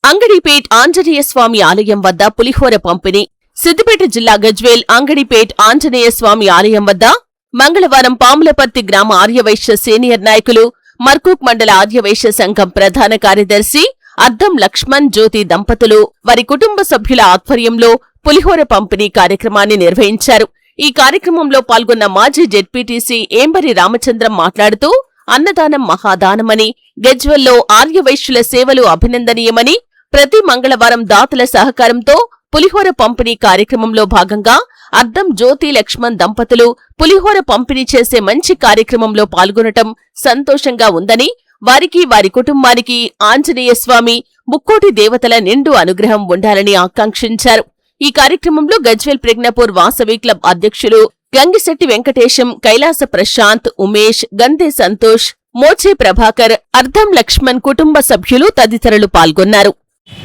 అంగడిపేట్ ఆంజనేయ స్వామి ఆలయం వద్ద పులిహోర పంపిణీ. సిద్దిపేట జిల్లా గజ్వేల్ అంగడిపేట్ ఆంజనేయ స్వామి ఆలయం వద్ద మంగళవారం పాములపర్తి గ్రామ ఆర్యవైశ్య సీనియర్ నాయకులు, మర్కూక్ మండల ఆర్యవైశ్య సంఘం ప్రధాన కార్యదర్శి అద్దం లక్ష్మణ్ జ్యోతి దంపతులు వారి కుటుంబ సభ్యుల ఆధ్వర్యంలో పులిహోర పంపిణీ కార్యక్రమాన్ని నిర్వహించారు. ఈ కార్యక్రమంలో పాల్గొన్న మాజీ జెడ్పీటీసీ ఏంబరి రామచంద్రం మాట్లాడుతూ, అన్నదానం మహాదానమని, గజ్వెల్లో ఆర్యవైశ్యుల సేవలు అభినందనీయమని, ప్రతి మంగళవారం దాతల సహకారంతో పులిహోర పంపిణీ కార్యక్రమంలో భాగంగా అద్దం జ్యోతి లక్ష్మణ్ దంపతులు పులిహోర పంపిణీ చేసే మంచి కార్యక్రమంలో పాల్గొనటం సంతోషంగా ఉందని, వారికి వారి కుటుంబానికి ఆంజనేయ స్వామి ముక్కోటి దేవతల నిండు అనుగ్రహం ఉండాలని ఆకాంక్షించారు. ఈ కార్యక్రమంలో గజ్వేల్ ప్రజ్ఞాపూర్ వాసవి క్లబ్ అధ్యక్షులు గంగిశెట్టి వెంకటేశం, కైలాస ప్రశాంత్, ఉమేష్, గంధే సంతోష్, మోచే ప్రభాకర్, అర్ధం లక్ష్మణ్ కుటుంబ సభ్యులు తదితరులు పాల్గొన్నారు.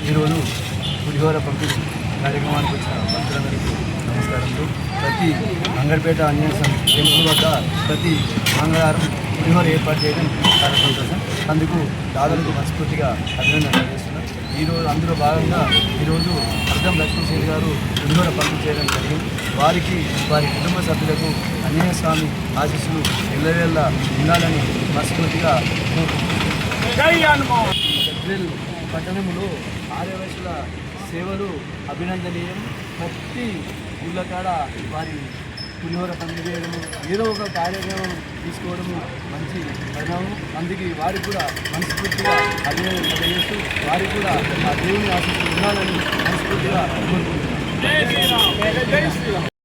ఈరోజు పులిహోర పంపిణీ కార్యక్రమానికి వచ్చిన భక్తులందరికీ నమస్కారములు. ప్రతి అంగడిపేట ఆంజనేయ టెంపుల్ వద్ద ప్రతి మంగళవారం పులిహోర ఏర్పాటు చేయడం చాలా సంతోషం. అందుకు దాదాపు మనస్ఫూర్తిగా అభినందన చేస్తున్నాం. అందులో భాగంగా ఈరోజు అర్ధం లక్ష్మణ్ గారు పులిహోర పంపిణీ చేయడం జరిగింది. వారికి వారి కుటుంబ సభ్యులకు ఆంజనేయ స్వామి ఆశీస్సులు ఎల్లవేళ్ళ ఉండాలని మనస్ఫూర్తిగా గజ్వేల్ పట్టణంలో ఆర్యవైశ్యుల సేవలు అభినందనీయం. ప్రతి ఊళ్ళ కాడ వారి పులిహోర పంపిణీ చేయడము, ఏదో ఒక కార్యక్రమం తీసుకోవడము మంచి పరిణామం. అందుకే వారికి కూడా మనస్ఫూర్తిగా అభినందన తెలియజేస్తూ వారికి కూడా ఆ దేవుని ఆశీస్సులు ఉండాలని మనస్ఫూర్తిగా కోరుకుంటున్నాను.